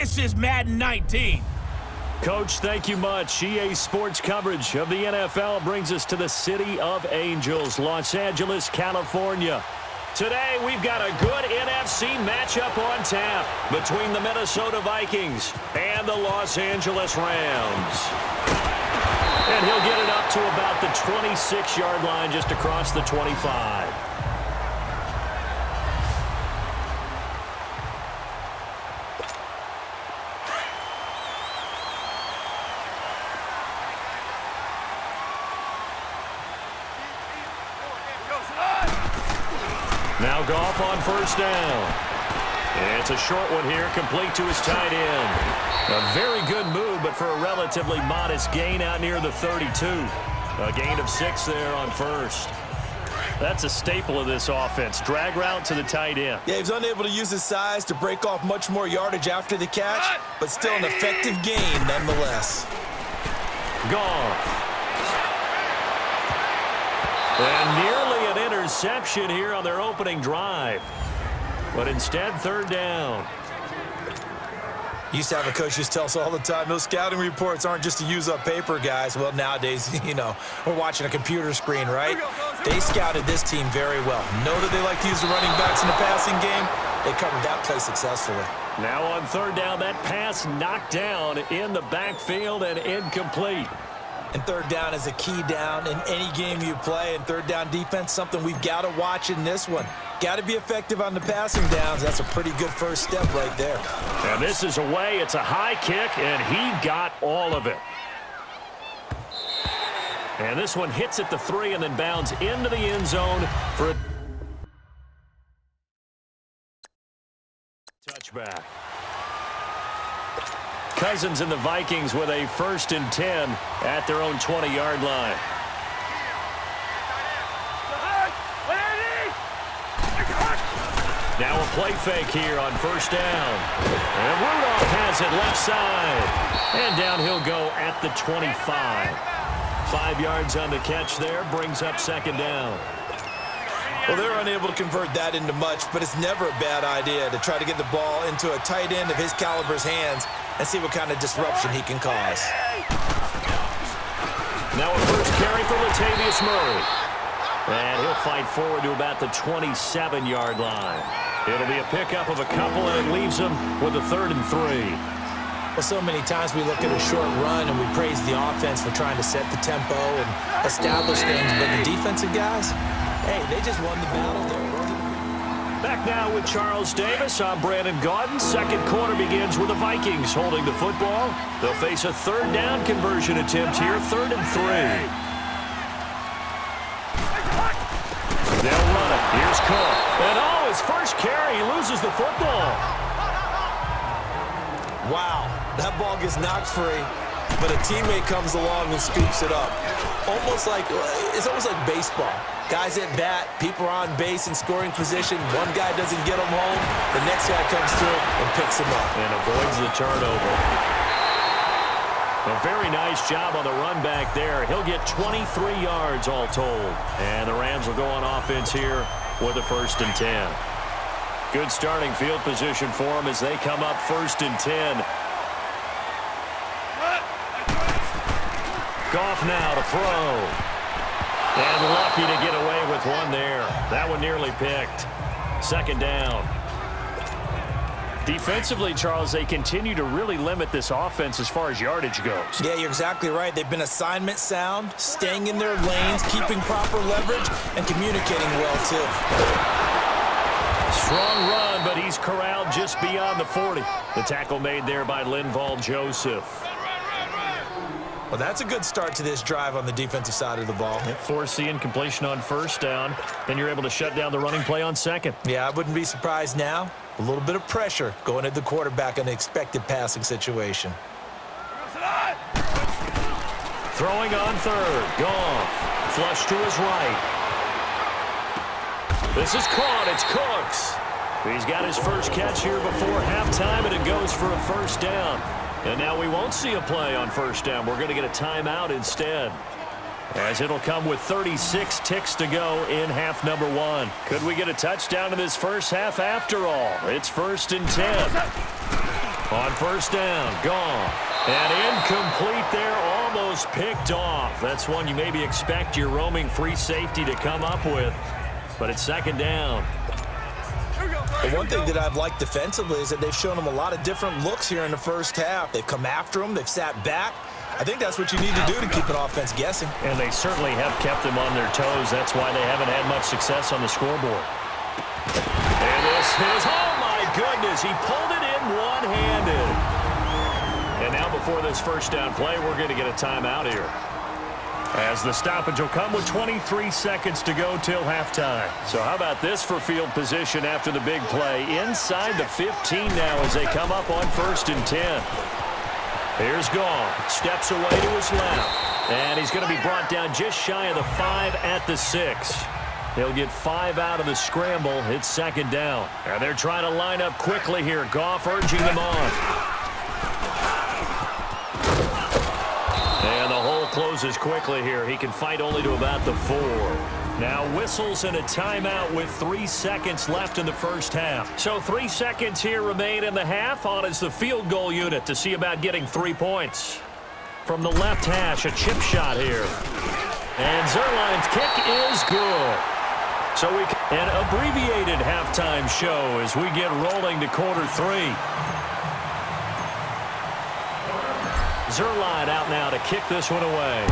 This is Madden 19. Coach, thank you much. EA Sports coverage of the NFL brings us to the City of Angels, Los Angeles, California. Today, we've got a good NFC matchup on tap between the Minnesota Vikings and the Los Angeles Rams. And he'll get it up to about the 26-yard line, just across the 25. Now Goff on first down. It's a short one here, complete to his tight end. A very good move, but for a relatively modest gain out near the 32. A gain of 6 there on first. That's a staple of this offense. Drag route to the tight end. Yeah, he was unable to use his size to break off much more yardage after the catch, but still an effective gain nonetheless. Goff. And nearly an interception here on their opening drive. But instead, third down. Used to have a coach just tell us all the time, those scouting reports aren't just to use up paper, guys. Well, nowadays, we're watching a computer screen, right? They scouted this team very well. Know that they like to use the running backs in the passing game. They covered that play successfully. Now on third down, that pass knocked down in the backfield and incomplete. And third down is a key down in any game you play. And third down defense, something we've got to watch in this one. Got to be effective on the passing downs. That's a pretty good first step right there. And this is away. It's a high kick, and he got all of it. And this one hits at the 3 and then bounds into the end zone for a touchback. Cousins and the Vikings with a 1st and 10 at their own 20-yard line. Now a play fake here on first down. And Rudolph has it left side. And down he'll go at the 25. 5 yards on the catch there, brings up second down. Well, they're unable to convert that into much, but it's never a bad idea to try to get the ball into a tight end of his caliber's hands and see what kind of disruption he can cause. Now a first carry for Latavius Murray. And he'll fight forward to about the 27-yard line. It'll be a pickup of a couple, and it leaves him with a 3rd and 3. Well, so many times we look at a short run and we praise the offense for trying to set the tempo and establish things, but the defensive guys, hey, they just won the battle there. Back now with Charles Davis. I'm Brandon Gaudin. Second quarter begins with the Vikings holding the football. They'll face a third down conversion attempt here, 3rd and 3. They'll run it. Here's Cook. And his first carry, he loses the football. Wow, that ball gets knocked free, but a teammate comes along and scoops it up. It's almost like baseball. Guys at bat, people are on base in scoring position. One guy doesn't get him home, the next guy comes through and picks him up. And avoids the turnover. A very nice job on the run back there. He'll get 23 yards all told. And the Rams will go on offense here with a 1st and 10. Good starting field position for them as they come up 1st and 10. Goff now to throw. And lucky to get away with one there. That one nearly picked. 2nd down. Defensively, Charles, they continue to really limit this offense as far as yardage goes. Yeah, you're exactly right. They've been assignment sound, staying in their lanes, keeping proper leverage, and communicating well, too. Strong run, but he's corralled just beyond the 40. The tackle made there by Linval Joseph. Well, that's a good start to this drive on the defensive side of the ball. Force the incompletion on first down. Then you're able to shut down the running play on second. Yeah, I wouldn't be surprised now. A little bit of pressure going at the quarterback in an expected passing situation. Throwing on third. Goff. Flush to his right. This is caught. It's Cooks. He's got his first catch here before halftime, and it goes for a 1st down. And now we won't see a play on 1st down. We're going to get a timeout instead, as it'll come with 36 ticks to go in half number 1. Could we get a touchdown in this first half after all? It's 1st and 10. On first down, gone. And incomplete there, almost picked off. That's one you maybe expect your roaming free safety to come up with. But it's second down. The one thing that I've liked defensively is that they've shown them a lot of different looks here in the first half. They've come after them. They've sat back. I think that's what you need to do to keep an offense guessing. And they certainly have kept them on their toes. That's why they haven't had much success on the scoreboard. And this is, oh my goodness, he pulled it in one-handed. And now before this first down play, we're going to get a timeout here, as the stoppage will come with 23 seconds to go till halftime. So how about this for field position after the big play? Inside the 15 now as they come up on 1st and 10. Here's Goff. Steps away to his left. And he's going to be brought down just shy of the 5 at the 6. He'll get 5 out of the scramble. It's second down. And they're trying to line up quickly here. Goff urging them on. And the hole closes quickly here. He can fight only to about the 4. Now whistles and a timeout with 3 seconds left in the first half. So 3 seconds here remain in the half. On is the field goal unit to see about getting 3 points. From the left hash, a chip shot here. And Zerline's kick is good. So an abbreviated halftime show as we get rolling to quarter 3. Zerline out now to kick this one away.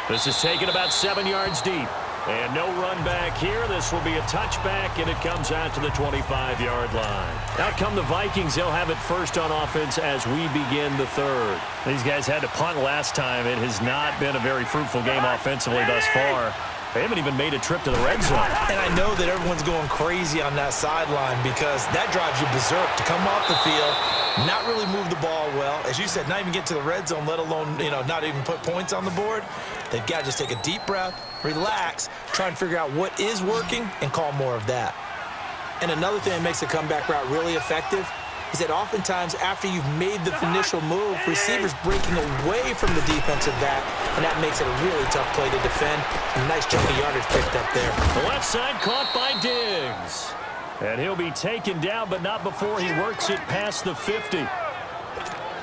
This is taken about 7 yards deep. And no run back here. This will be a touchback, and it comes out to the 25-yard line. Out come the Vikings. They'll have it first on offense as we begin the third. These guys had to punt last time. It has not been a very fruitful game offensively thus far. They haven't even made a trip to the red zone. And I know that everyone's going crazy on that sideline because that drives you berserk to come off the field, not really move the ball well. As you said, not even get to the red zone, let alone, not even put points on the board. They've got to just take a deep breath, relax, try and figure out what is working, and call more of that. And another thing that makes the comeback route really effective is that oftentimes after you've made the initial move, receivers breaking away from the defensive back, and that makes it a really tough play to defend. A nice chunk of yardage picked up there. The left side caught by Diggs. And he'll be taken down, but not before he works it past the 50.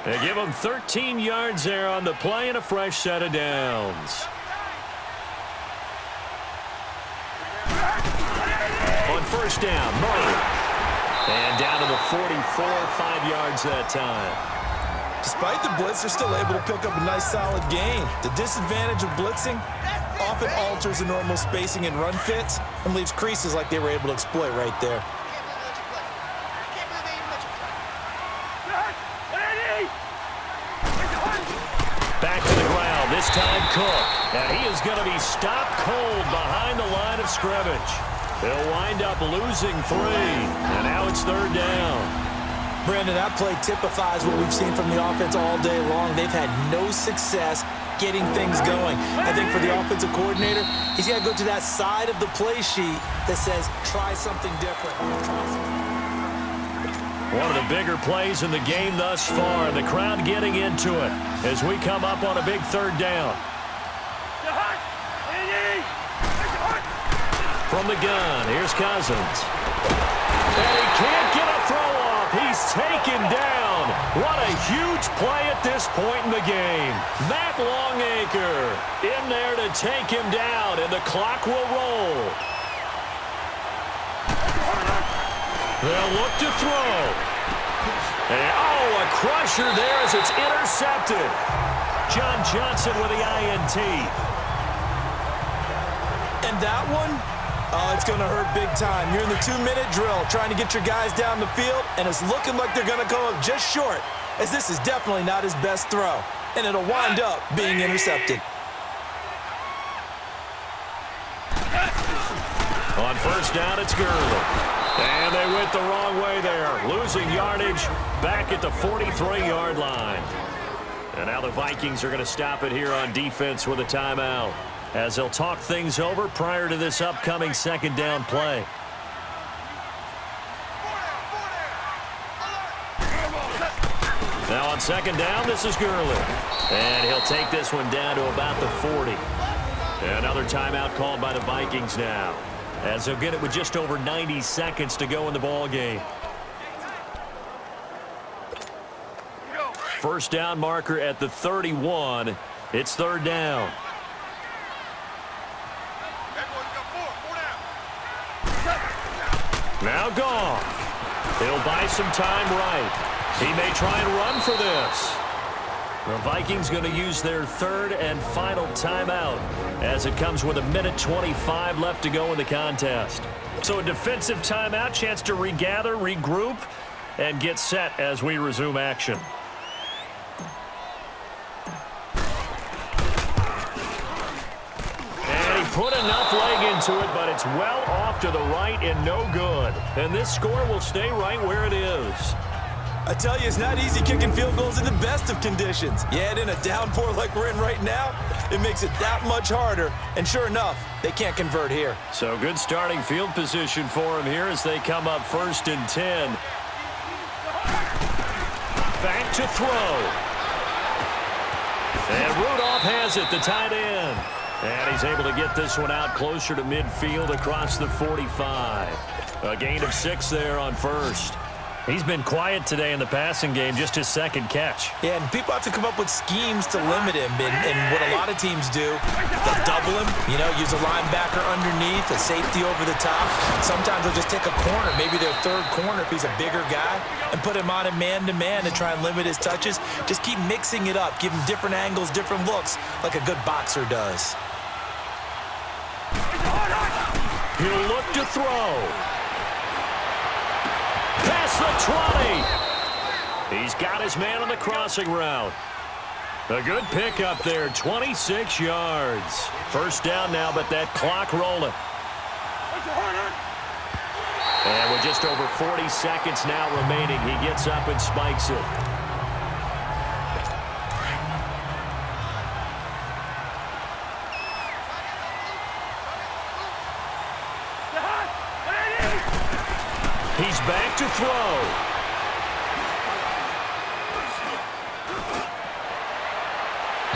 They give him 13 yards there on the play and a fresh set of downs. On first down, Murray. And down to the 44, 5 yards that time. Despite the blitz, they're still able to pick up a nice solid gain. The disadvantage of blitzing often alters the normal spacing and run fits and leaves creases like they were able to exploit right there. Back to the ground, this time Cook. And he is going to be stopped cold behind the line of scrimmage. They'll wind up losing 3, and now it's third down. Brandon, that play typifies what we've seen from the offense all day long. They've had no success getting things going. I think for the offensive coordinator, he's got to go to that side of the play sheet that says, try something different. One of the bigger plays in the game thus far. The crowd getting into it as we come up on a big third down. From the gun, here's Cousins. And he can't get a throw off. He's taken down. What a huge play at this point in the game. Matt Longacre in there to take him down, and the clock will roll. They'll look to throw. And, a crusher there as it's intercepted. John Johnson with the INT. And that one, it's going to hurt big time. You're in the 2-minute drill trying to get your guys down the field, and it's looking like they're going to go up just short, as this is definitely not his best throw, and it'll wind up being intercepted. On first down, it's Gurley. And they went the wrong way there, losing yardage back at the 43-yard line. And now the Vikings are going to stop it here on defense with a timeout, as they'll talk things over prior to this upcoming second down play. Now on second down, this is Gurley. And he'll take this one down to about the 40. Another timeout called by the Vikings now, as they'll get it with just over 90 seconds to go in the ball game. First down marker at the 31. It's third down. Now Goff. He'll buy some time right. He may try and run for this. The Vikings going to use their third and final timeout as it comes with 1:25 left to go in the contest. So a defensive timeout, chance to regather, regroup, and get set as we resume action. Put enough leg into it, but it's well off to the right and no good. And this score will stay right where it is. I tell you, it's not easy kicking field goals in the best of conditions. You add in a downpour like we're in right now, it makes it that much harder. And sure enough, they can't convert here. So good starting field position for them here as they come up 1st and 10. Back to throw. And Rudolph has it, the tight end. And he's able to get this one out closer to midfield across the 45. A gain of 6 there on first. He's been quiet today in the passing game, just his second catch. Yeah, and people have to come up with schemes to limit him. And what a lot of teams do, they'll double him, use a linebacker underneath, a safety over the top. Sometimes they'll just take a corner, maybe their third corner if he's a bigger guy, and put him on a man-to-man to try and limit his touches. Just keep mixing it up, give him different angles, different looks, like a good boxer does. He'll look to throw. Past the 20. He's got his man on the crossing route. A good pickup there, 26 yards. First down now, but that clock rolling. And with just over 40 seconds now remaining, he gets up and spikes it. He's back to throw.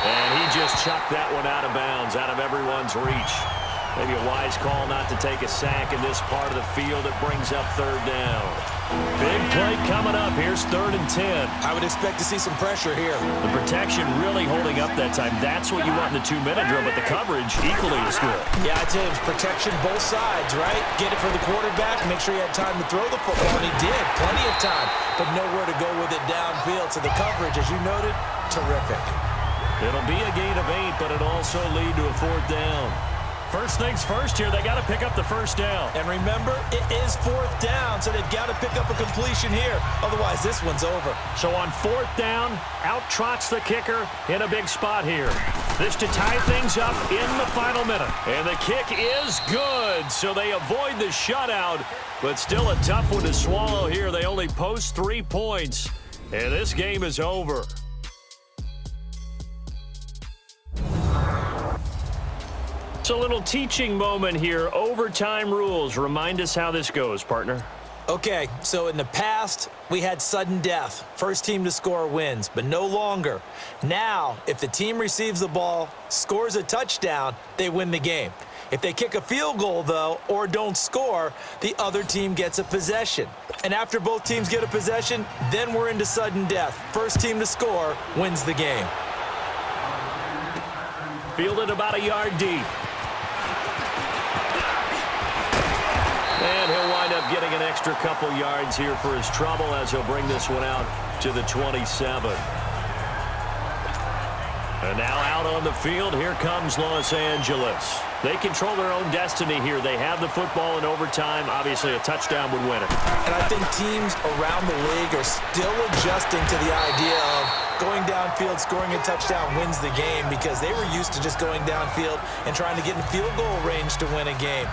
And he just chucked that one out of bounds, out of everyone's reach. Maybe a wise call not to take a sack in this part of the field. It brings up third down. Big play coming up. Here's 3rd and 10. I would expect to see some pressure here. The protection really holding up that time. That's what you want in the 2-minute drill, but the coverage equally as good. Yeah, I tell you, it was protection both sides, right? Get it for the quarterback, make sure he had time to throw the football, and he did. Plenty of time, but nowhere to go with it downfield. So the coverage, as you noted, terrific. It'll be a gain of 8, but it'll also lead to a 4th down. First things first here, they got to pick up the first down. And remember, it is 4th down, so they've got to pick up a completion here. Otherwise, this one's over. So on 4th down, out trots the kicker in a big spot here. This to tie things up in the final minute. And the kick is good, so they avoid the shutout, but still a tough one to swallow here. They only post 3 points, and this game is over. A little teaching moment here. Overtime rules. Remind us how this goes, partner. Okay, so in the past, we had sudden death. First team to score wins, but no longer. Now, if the team receives the ball, scores a touchdown, they win the game. If they kick a field goal, though, or don't score, the other team gets a possession. And after both teams get a possession, then we're into sudden death. First team to score wins the game. Fielded about a yard deep. And he'll wind up getting an extra couple yards here for his trouble as he'll bring this one out to the 27. And now out on the field, here comes Los Angeles. They control their own destiny here. They have the football in overtime. Obviously, a touchdown would win it. And I think teams around the league are still adjusting to the idea of going downfield, scoring a touchdown wins the game, because they were used to just going downfield and trying to get in field goal range to win a game.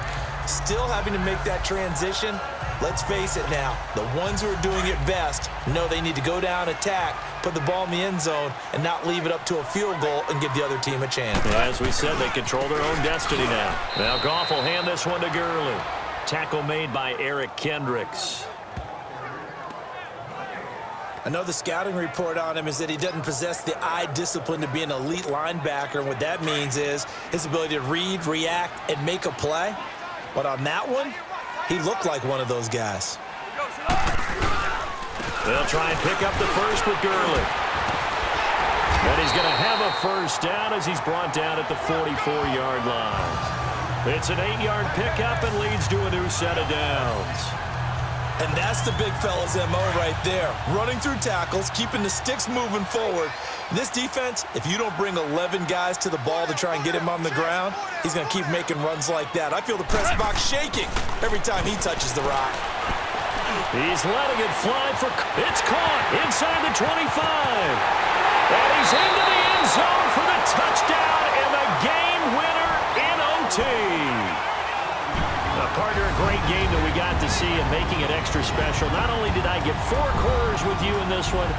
Still having to make that transition. Let's face it now, the ones who are doing it best know they need to go down, attack, put the ball in the end zone, and not leave it up to a field goal and give the other team a chance. As we said, they control their own destiny now. Now Goff will hand this one to Gurley. Tackle made by Eric Kendricks. I know the scouting report on him is that he doesn't possess the eye discipline to be an elite linebacker. And what that means is his ability to read, react, and make a play. But on that one, he looked like one of those guys. They'll try and pick up the first with Gurley. And he's going to have a first down as he's brought down at the 44-yard line. It's an 8-yard pickup and leads to a new set of downs. And that's the big fella's MO right there. Running through tackles, keeping the sticks moving forward. This defense, if you don't bring 11 guys to the ball to try and get him on the ground, he's going to keep making runs like that. I feel the press box shaking every time he touches the rock. He's letting it fly for... It's caught inside the 25. And he's into the end zone for the touchdown and the game winner in OT. Partner, a great game that we got to see and making it extra special. Not only did I get 4 quarters with you in this one,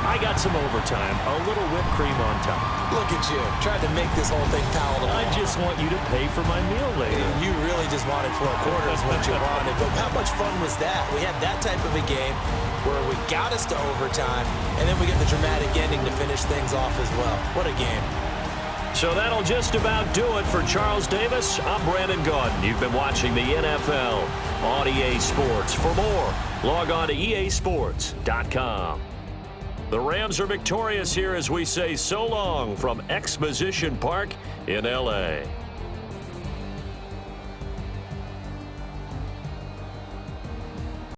I got some overtime, a little whipped cream on top. Look at you, tried to make this whole thing palatable. I just want you to pay for my meal later. You really just wanted 4 quarters what you wanted, but how much fun was that? We had that type of a game where we got us to overtime, and then we get the dramatic ending to finish things off as well. What a game. So that'll just about do it for Charles Davis. I'm Brandon Gaudin. You've been watching the NFL on EA Sports. For more, log on to easports.com. The Rams are victorious here as we say so long from Exposition Park in L.A.